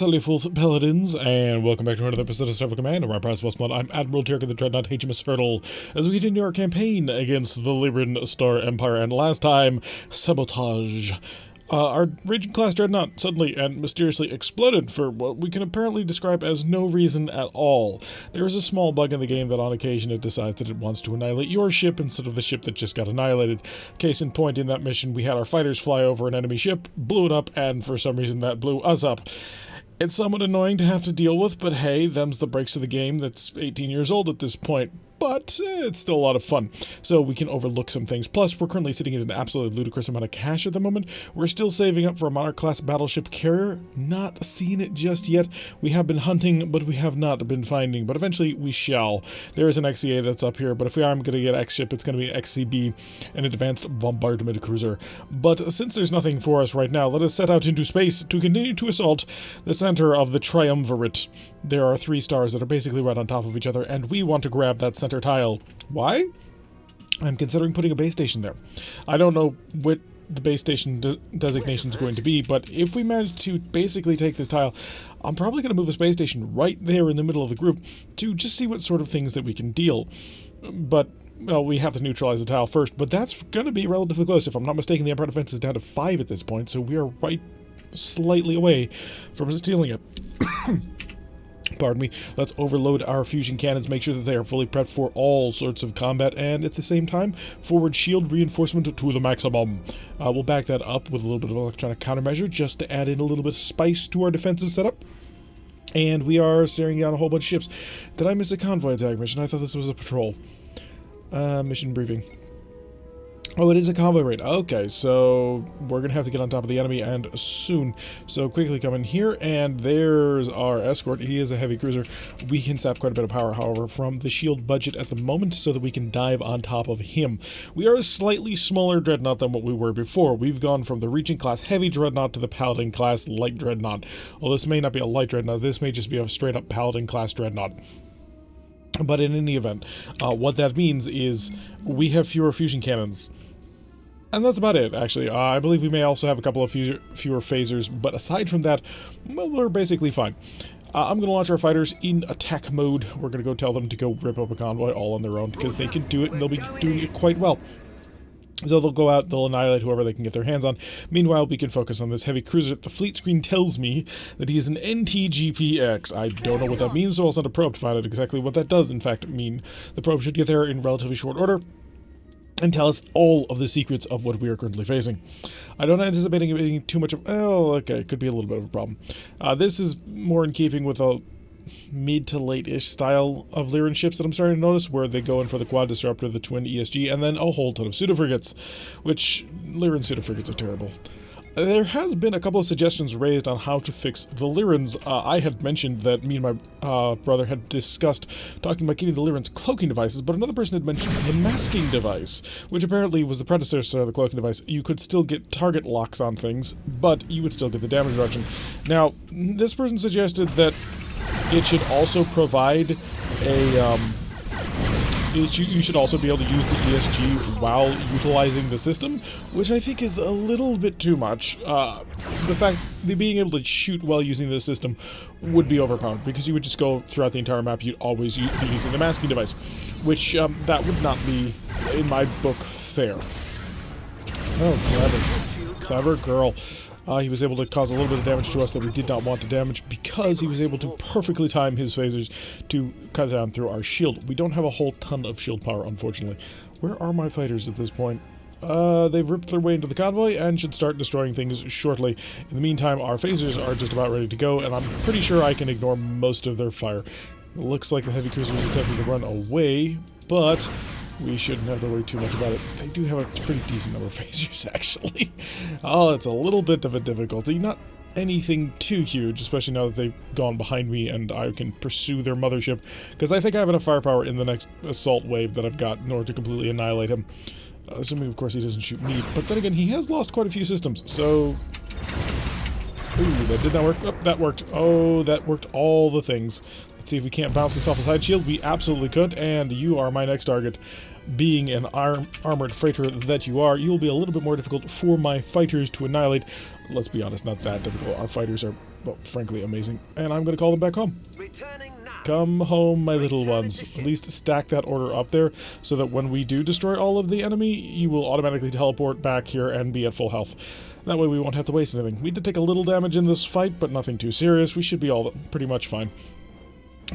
Salut Forth Paladins, and welcome back to another episode of Starfleet Command. Orion Pirates mod. I'm Admiral Tirk of the Dreadnought HMS Hurdle, as we continue our campaign against the Lyran Star Empire, and last time, sabotage. Our Raging class Dreadnought suddenly and mysteriously exploded for what we can apparently describe as no reason at all. There is a small bug in the game that on occasion it decides that it wants to annihilate your ship instead of the ship that just got annihilated. Case in point, in that mission we had our fighters fly over an enemy ship, blew it up, and for some reason that blew us up. It's somewhat annoying to have to deal with, but hey, them's the breaks of the game that's 18 years old at this point. But it's still a lot of fun, so we can overlook some things. Plus, we're currently sitting at an absolutely ludicrous amount of cash at the moment. We're still saving up for a Monarch-class battleship carrier. Not seen it just yet. We have been hunting, but we have not been finding. But eventually, we shall. There is an XIII that's up here, but if we are going to get X-ship, it's going to be XCB, an advanced bombardment cruiser. But since there's nothing for us right now, let us set out into space to continue to assault the center of the Triumvirate. There are 3 stars that are basically right on top of each other, and we want to grab that center tile. Why? I'm considering putting a base station there. I don't know what the base station designation is going to be, but if we manage to basically take this tile, I'm probably going to move a space station right there in the middle of the group to just see what sort of things that we can deal. But well, we have to neutralize the tile first, but that's going to be relatively close. If I'm not mistaken, the Empire defense is down to 5 at this point, so we are right slightly away from stealing it. Pardon me. Let's overload our fusion cannons, make sure that they are fully prepped for all sorts of combat, and at the same time, forward shield reinforcement to the maximum. We'll back that up with a little bit of electronic countermeasure just to add in a little bit of spice to our defensive setup. And we are staring down a whole bunch of ships. Did I miss a convoy attack mission? I thought this was a patrol. Mission briefing. Oh, it is a convoy raid. Okay, so we're going to have to get on top of the enemy, and soon. So quickly come in here, and there's our escort. He is a heavy cruiser. We can sap quite a bit of power, however, from the shield budget at the moment so that we can dive on top of him. We are a slightly smaller dreadnought than what we were before. We've gone from the Regent class heavy dreadnought to the Paladin class light dreadnought. Well, this may not be a light dreadnought. This may just be a straight-up Paladin class dreadnought. But in any event, what that means is we have fewer fusion cannons. And that's about it, actually. I believe we may also have a couple of fewer phasers, but aside from that, well, we're basically fine. I'm going to launch our fighters in attack mode. We're going to go tell them to go rip up a convoy all on their own, because they can do it, and they'll be doing it quite well. So they'll go out, they'll annihilate whoever they can get their hands on. Meanwhile, we can focus on this heavy cruiser. The fleet screen tells me that he is an NTGPX. I don't know what that means, so I'll send a probe to find out exactly what that does, in fact, mean. The probe should get there in relatively short order and tell us all of the secrets of what we are currently facing. I don't anticipate it being too much of... Oh, okay, could be a little bit of a problem. This is more in keeping with a mid to late-ish style of Lyran ships that I'm starting to notice, where they go in for the quad disruptor, the twin ESG, and then a whole ton of pseudo-frigates, which Lyran pseudo-frigates are terrible. There has been a couple of suggestions raised on how to fix the Lyrans. I had mentioned that me and my brother had discussed talking about getting the Lyrans cloaking devices, but another person had mentioned the masking device, which apparently was the predecessor of the cloaking device. You could still get target locks on things, but you would still get the damage reduction. Now, this person suggested that it should also provide a... you should also be able to use the ESG while utilizing the system, which I think is a little bit too much. The fact that being able to shoot while using the system would be overpowered, because you would just go throughout the entire map, you'd always be using the masking device, which that would not be, in my book, fair. Oh, clever girl. He was able to cause a little bit of damage to us that we did not want to damage, because he was able to perfectly time his phasers to cut down through our shield. We don't have a whole ton of shield power, unfortunately. Where are my fighters at this point? They've ripped their way into the convoy and should start destroying things shortly. In the meantime, our phasers are just about ready to go, and I'm pretty sure I can ignore most of their fire. It looks like the heavy cruiser is attempting to run away, but we shouldn't have to worry too much about it. They do have a pretty decent number of phasers, actually. Oh, it's a little bit of a difficulty. Not anything too huge, especially now that they've gone behind me and I can pursue their mothership, because I think I have enough firepower in the next assault wave that I've got in order to completely annihilate him. Assuming, of course, he doesn't shoot me. But then again, he has lost quite a few systems, so... Ooh, that did not work. Oh, that worked. Oh, that worked all the things. Let's see if we can't bounce this off a side shield. We absolutely could, and you are my next target. Being an armored freighter that you are, you'll be a little bit more difficult for my fighters to annihilate. Let's be honest, not that difficult. Our fighters are well, frankly, amazing. And I'm going to call them back home. Come home, my little ones. At least stack that order up there so that when we do destroy all of the enemy, you will automatically teleport back here and be at full health. That way we won't have to waste anything. We did take a little damage in this fight, but nothing too serious. We should be all pretty much fine.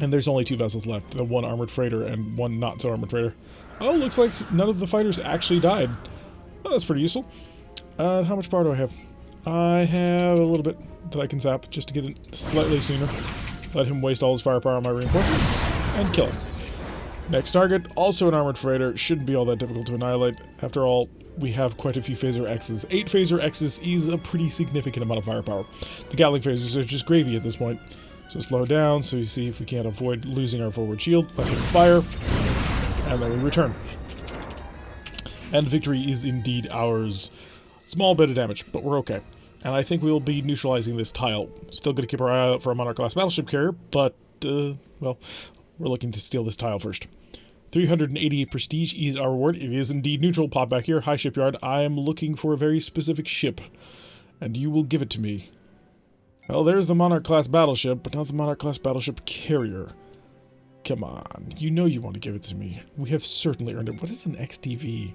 And there's only 2 vessels left. The 1 armored freighter and 1 not so armored freighter. Oh, looks like none of the fighters actually died. Well, that's pretty useful. How much power do I have? I have a little bit that I can zap just to get it slightly sooner. Let him waste all his firepower on my reinforcements and kill him. Next target, also an armored freighter. Shouldn't be all that difficult to annihilate. After all, we have quite a few phaser X's. 8 phaser X's is a pretty significant amount of firepower. The Gatling phasers are just gravy at this point. So slow down, so you see if we can't avoid losing our forward shield. Let him fire, and then we return. And victory is indeed ours. Small bit of damage, but we're okay. And I think we will be neutralizing this tile. Still going to keep our eye out for a Monarch-class battleship carrier, but, well, we're looking to steal this tile first. 388 prestige is our reward. It is indeed neutral. Pop back here. High shipyard. I am looking for a very specific ship, and you will give it to me. Well, there's the Monarch-class battleship, but not the Monarch-class battleship carrier. Come on. You know you want to give it to me. We have certainly earned it. What is an XTV?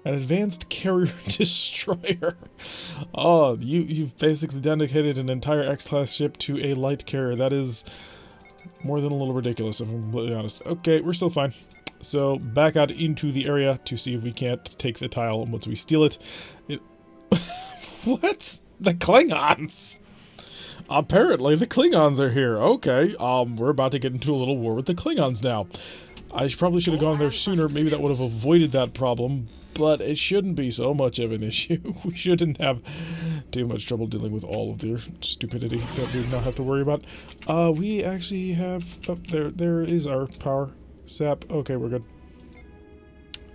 An advanced carrier destroyer. Oh, you've basically dedicated an entire X-class ship to a light carrier. That is more than a little ridiculous, if I'm completely honest. Okay, we're still fine. So, back out into the area to see if we can't take the tile, and once we steal it... What? The Klingons! Apparently, the Klingons are here. Okay, we're about to get into a little war with the Klingons now. I probably should have gone there sooner. Maybe that would have avoided that problem. But it shouldn't be so much of an issue. We shouldn't have too much trouble dealing with all of their stupidity that we not have to worry about. We actually have... Oh, there is our power sap. Okay, we're good.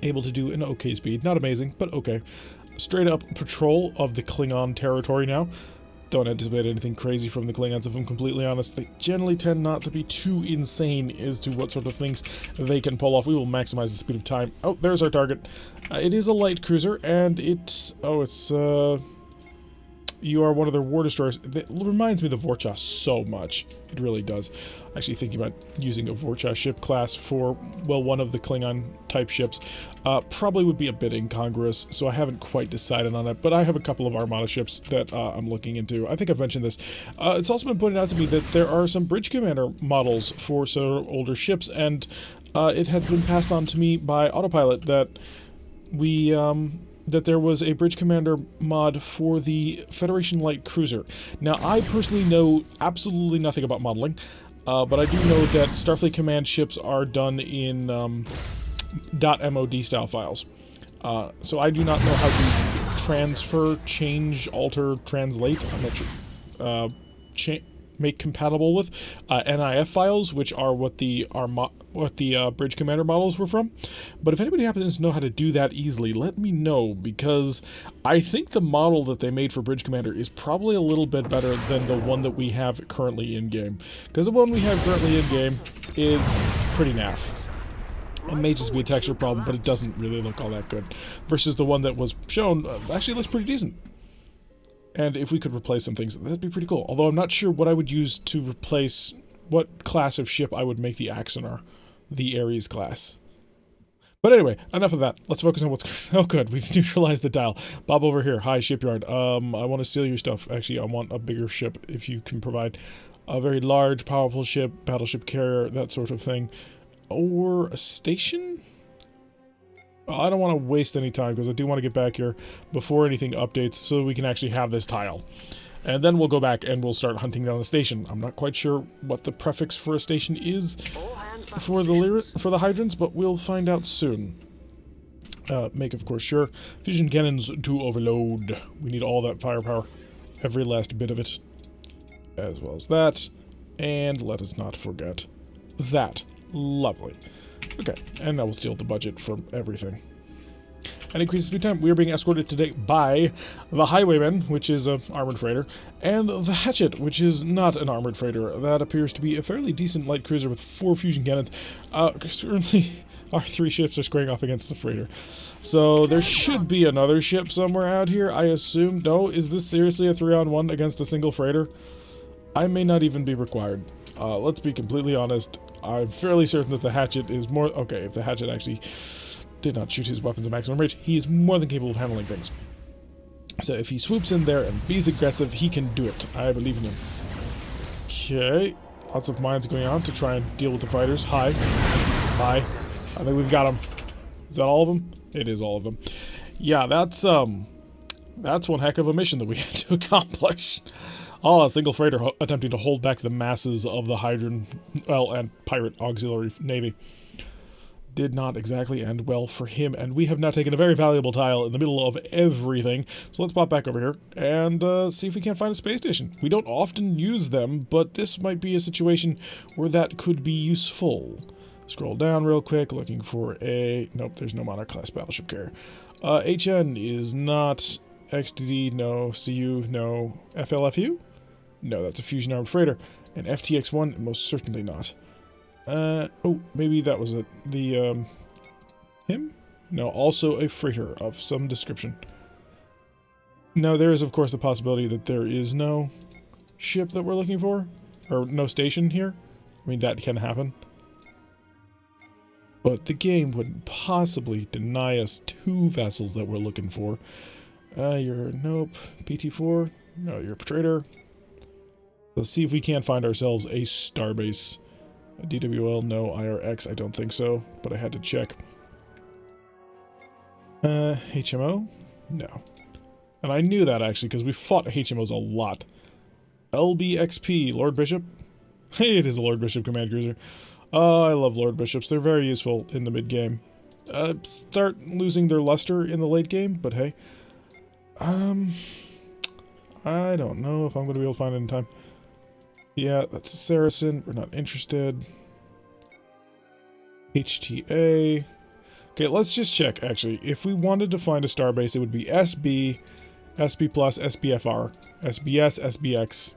Able to do an okay speed. Not amazing, but okay. Straight up patrol of the Klingon territory now. Don't anticipate anything crazy from the Klingons, if I'm completely honest. They generally tend not to be too insane as to what sort of things they can pull off. We will maximize the speed of time. Oh, there's our target. It is a light cruiser, and it's... Oh, it's, you are one of their war destroyers. It reminds me of the Vorcha so much. It really does. Actually thinking about using a Vorcha ship class for, well, one of the Klingon-type ships probably would be a bit incongruous, so I haven't quite decided on it, but I have a couple of Armada ships that I'm looking into. I think I've mentioned this. It's also been pointed out to me that there are some Bridge Commander models for sort of older ships, and it had been passed on to me by Autopilot that we... that there was a Bridge Commander mod for the Federation Light Cruiser. Now, I personally know absolutely nothing about modeling, but I do know that Starfleet Command ships are done in .mod style files. So I do not know how to transfer, change, alter, translate. I'm not sure. Make compatible with NIF files, which are what the Bridge Commander models were from. But if anybody happens to know how to do that easily, let me know, because I think the model that they made for Bridge Commander is probably a little bit better than the one that we have currently in-game. Because the one we have currently in-game is pretty naff. It may just be a texture problem, but it doesn't really look all that good. Versus the one that was shown actually looks pretty decent. And if we could replace some things, that'd be pretty cool. Although I'm not sure what I would use to replace... what class of ship I would make the Axonar. The Ares class. But anyway, enough of that. Let's focus on what's... Oh, good. We've neutralized the tile. Bob over here. Hi, shipyard. I want to steal your stuff. Actually, I want a bigger ship, if you can provide a very large, powerful ship, battleship carrier, that sort of thing. Or a station? I don't want to waste any time, because I do want to get back here before anything updates so we can actually have this tile. And then we'll go back and we'll start hunting down a station. I'm not quite sure what the prefix for a station is for the hydrants, but we'll find out soon. Make, of course, sure. Fusion cannons to overload. We need all that firepower. Every last bit of it. As well as that. And let us not forget that. Lovely. Okay, and now we'll steal the budget from everything. And increases speed time. We are being escorted today by the Highwayman, which is an armored freighter, and the Hatchet, which is not an armored freighter. That appears to be a fairly decent light cruiser with 4 fusion cannons. Currently, our 3 ships are squaring off against the freighter. So there should be another ship somewhere out here, I assume. No, is this seriously a 3-on-1 against a single freighter? I may not even be required. Let's be completely honest. I'm fairly certain that the hatchet is more... Okay, if the hatchet actually did not shoot his weapons at maximum range, he is more than capable of handling things. So if he swoops in there and be aggressive, he can do it. I believe in him. Okay. Lots of mines going on to try and deal with the fighters. Hi. Hi. I think we've got them. Is that all of them? It is all of them. Yeah, that's one heck of a mission that we had to accomplish. Oh, a single freighter attempting to hold back the masses of the Hydran, well, and pirate auxiliary navy. Did not exactly end well for him, and we have now taken a very valuable tile in the middle of everything. So let's pop back over here and see if we can't find a space station. We don't often use them, but this might be a situation where that could be useful. Scroll down real quick, looking for a... Nope, there's no Monarch-class battleship carrier. HN is not XDD, no. CU, no. FLFU? No, that's a fusion-armed freighter. And FTX-1, most certainly not. Oh, maybe that was him? No, also a freighter of some description. Now, there is, of course, the possibility that there is no ship that we're looking for. Or no station here. I mean, that can happen. But the game wouldn't possibly deny us 2 vessels that we're looking for. You're... Nope. PT4? No, you're a freighter. Let's see if we can't find ourselves a starbase. A DWL, no. IRX, I don't think so, but I had to check. HMO? No. And I knew that, actually, because we fought HMOs a lot. LBXP, Lord Bishop? Hey, it is a Lord Bishop command cruiser. Oh, I love Lord Bishops. They're very useful in the mid-game. Start losing their luster in the late game, but hey. I don't know if I'm going to be able to find it in time. Yeah, that's a Saracen. We're not interested. HTA. Okay, let's just check, actually. If we wanted to find a starbase, it would be SB, SB+, SBFR, SBS, SBX.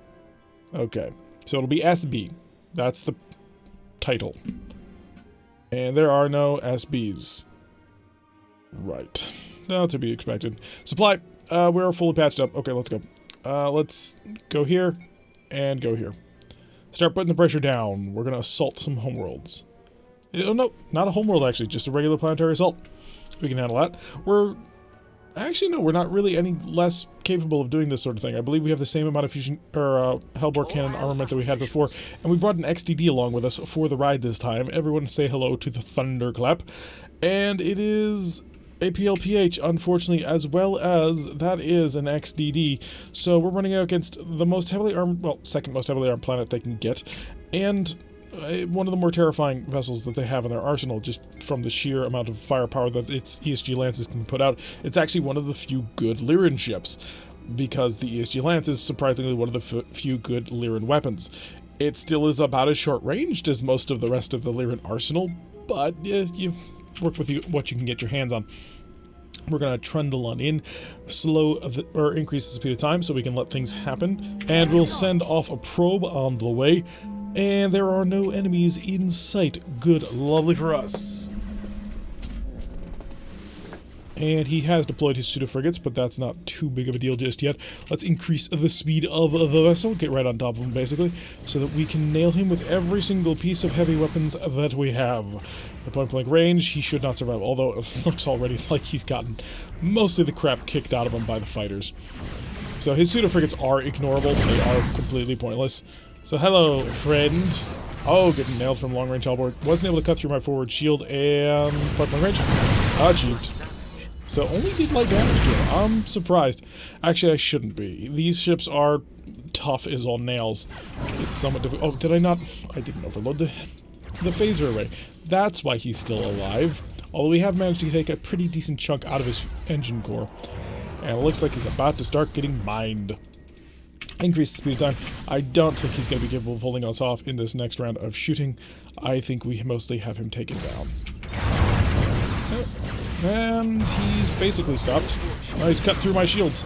Okay, so it'll be SB. That's the title. And there are no SBs. Right. Now to be expected. Supply. We're fully patched up. Okay, let's go. Let's go here and go here. Start putting the pressure down. We're going to assault some homeworlds. Oh, no, not a homeworld, actually. Just a regular planetary assault. We can handle that. Actually, no, we're not really any less capable of doing this sort of thing. I believe we have the same amount of fusion or Hellbore cannon armament that we had before, and we brought an XDD along with us for the ride this time. Everyone say hello to the Thunderclap. And it is a PLPH, unfortunately, as well as that is an XDD. So we're running out against the most heavily armed, well, second most heavily armed planet they can get, and one of the more terrifying vessels that they have in their arsenal, just from the sheer amount of firepower that its ESG Lances can put out. It's actually one of the few good Lyran ships, because the ESG Lance is surprisingly one of the few good Lyran weapons. It still is about as short-ranged as most of the rest of the Lyran arsenal, but you work with what you can get your hands on. We're going to trundle on in, or increase the speed of time so we can let things happen, and we'll send off a probe on the way. And there are no enemies in sight. Good, lovely for us. And he has deployed his pseudo-frigates, but that's not too big of a deal just yet. Let's increase the speed of the vessel, get right on top of him basically, so that we can nail him with every single piece of heavy weapons that we have. At point-blank range, he should not survive, although it looks already like he's gotten mostly the crap kicked out of him by the fighters. So his pseudo-frigates are ignorable, they are completely pointless. So hello, friend. Oh, getting nailed from long-range hellboard. Wasn't able to cut through my forward shield and point-blank range. Achieved. So only did light damage to him. I'm surprised. Actually, I shouldn't be. These ships are tough as all nails. It's somewhat difficult. Oh, did I not? I didn't overload the phaser array. That's why he's still alive. Although we have managed to take a pretty decent chunk out of his engine core. And it looks like he's about to start getting mined. Increase the speed of time. I don't think he's going to be capable of holding us off in this next round of shooting. I think we mostly have him taken down. And he's basically stopped. Oh, he's cut through my shields.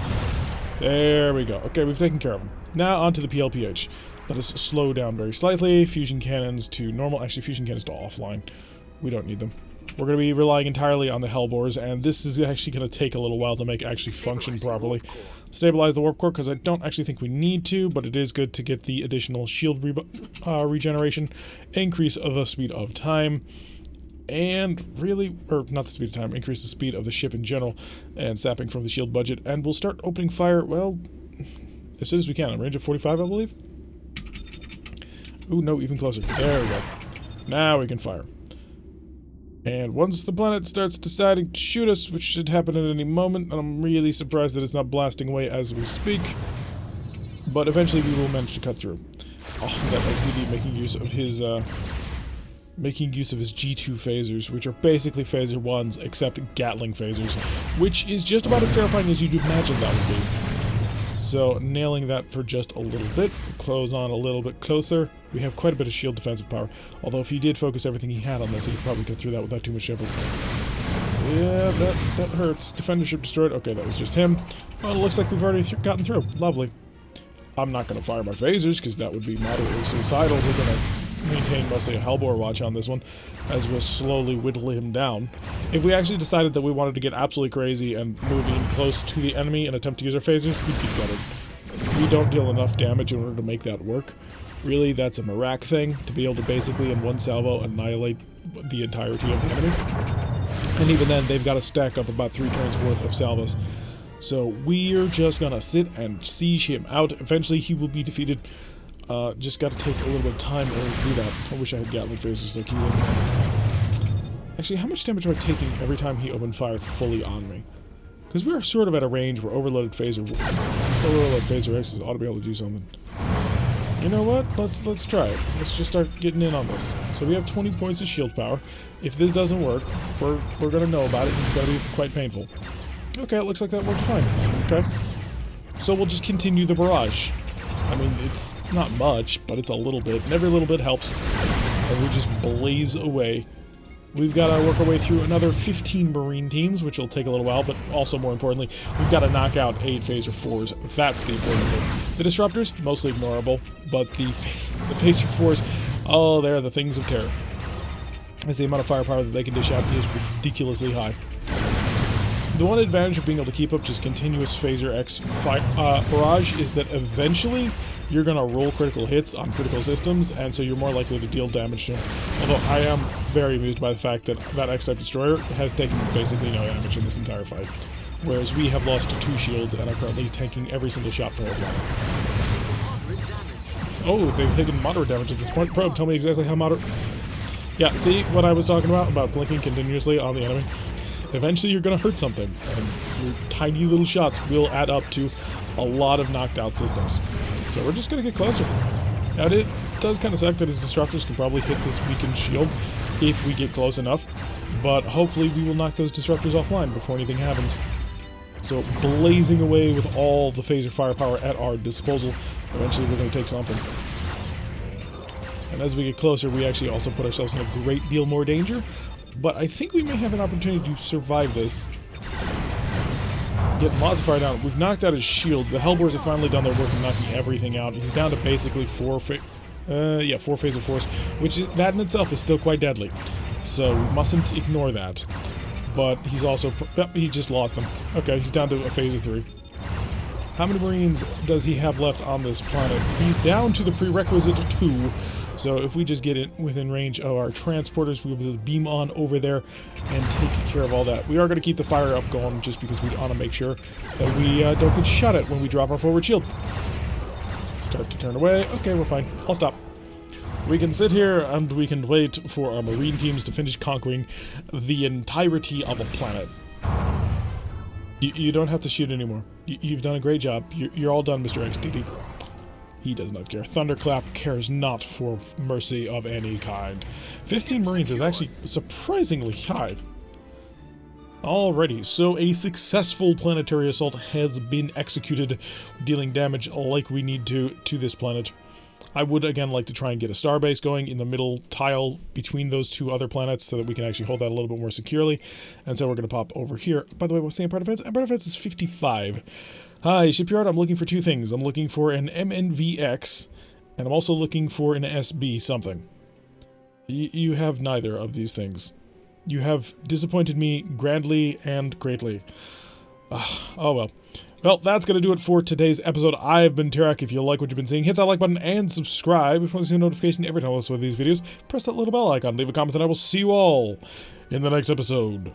There we go. Okay, we've taken care of him. Now onto the PLPH. Let us slow down very slightly. Fusion cannons to normal. Actually, fusion cannons to offline. We don't need them. We're going to be relying entirely on the Hellbores, and this is actually going to take a little while to make actually function properly. stabilize the warp core because I don't actually think we need to, but it is good to get the additional shield regeneration, increase of the speed of time, and really, or not the speed of time, increase the speed of the ship in general, and sapping from the shield budget, and we'll start opening fire, well, as soon as we can, a range of 45, I believe. Ooh, no, even closer. There we go. Now we can fire. And once the planet starts deciding to shoot us, which should happen at any moment, and I'm really surprised that it's not blasting away as we speak, but eventually we will manage to cut through. Oh, that XDD making use of his G2 phasers, which are basically phaser 1s, except Gatling phasers, which is just about as terrifying as you'd imagine that would be. So, nailing that for just a little bit, close on a little bit closer. We have quite a bit of shield defensive power, although if he did focus everything he had on this, he could probably get through that without too much effort. Yeah, that hurts. Defender ship destroyed. Okay, that was just him. Well, it looks like we've already gotten through. Lovely. I'm not going to fire my phasers, because that would be moderately suicidal. We're going to maintain mostly a Hellbore watch on this one, as we'll slowly whittle him down. If we actually decided that we wanted to get absolutely crazy and move in close to the enemy and attempt to use our phasers, we could get it. We don't deal enough damage in order to make that work. Really, that's a Merak thing, to be able to basically in one salvo annihilate the entirety of the enemy. And even then, they've got to stack up about 3 turns worth of salvos. So we're just gonna sit and siege him out. Eventually he will be defeated. Just got to take a little bit of time to do that. I wish I had Gatling phasers like he did. Actually, how much damage am I taking every time he opened fire fully on me? Because we are sort of at a range where overloaded phaser X's ought to be able to do something. You know what? Let's try it. Let's just start getting in on this. So we have 20 points of shield power. If this doesn't work, we're gonna know about it. It's gonna be quite painful. Okay, it looks like that worked fine. Okay. So we'll just continue the barrage. I mean, it's not much, but it's a little bit, and every little bit helps. And we just blaze away. We've got to work our way through another 15 Marine teams, which will take a little while, but also more importantly, we've got to knock out 8 Phaser 4s. That's the important thing. The Disruptors, mostly ignorable, but the Phaser 4s, oh, they're the things of terror. As the amount of firepower that they can dish out is ridiculously high. The one advantage of being able to keep up just continuous Phaser X barrage is that eventually you're going to roll critical hits on critical systems, and so you're more likely to deal damage to them. Although I am very amused by the fact that that X-Type Destroyer has taken basically no damage in this entire fight, whereas we have lost 2 shields and are currently tanking every single shot from our planet. Oh, they've taken moderate damage at this point. Probe, tell me exactly how moderate... Yeah, see what I was talking about blinking continuously on the enemy? Eventually you're going to hurt something, and your tiny little shots will add up to a lot of knocked out systems. So we're just going to get closer. Now it does kind of suck that his Disruptors can probably hit this weakened shield if we get close enough, but hopefully we will knock those Disruptors offline before anything happens. So blazing away with all the Phaser firepower at our disposal, eventually we're going to take something. And as we get closer, we actually also put ourselves in a great deal more danger. But I think we may have an opportunity to survive this. Get lots of fire down. We've knocked out his shield. The Hellbores have finally done their work in knocking everything out. He's down to basically 4 Phaser 4s, which is, that in itself is still quite deadly. So we mustn't ignore that. But he's also... Yep, he just lost them. Okay, he's down to a Phaser 3. How many Marines does he have left on this planet? He's down to the prerequisite 2. So if we just get it within range of our transporters, we'll be able to beam on over there and take care of all that. We are going to keep the fire up going just because we want to make sure that we don't get shot at when we drop our forward shield. Start to turn away. Okay, we're fine. I'll stop. We can sit here and we can wait for our Marine teams to finish conquering the entirety of a planet. You don't have to shoot anymore. You've done a great job. You're all done, Mr. XDD. He does not care. Thunderclap cares not for mercy of any kind. 15 Marines is actually surprisingly high. Alrighty, so a successful planetary assault has been executed, dealing damage like we need to this planet. I would again like to try and get a starbase going in the middle tile between those 2 other planets so that we can actually hold that a little bit more securely. And so we're going to pop over here. By the way, what's the Empire Defense? Empire Defense is 55. Hi, Shipyard, I'm looking for 2 things. I'm looking for an MNVX, and I'm also looking for an SB something. You have neither of these things. You have disappointed me grandly and greatly. Oh well. Well, that's going to do it for today's episode. I've been Tirak. If you like what you've been seeing, hit that like button and subscribe. If you want to see a notification every time I post one of these videos, press that little bell icon, leave a comment, and I will see you all in the next episode.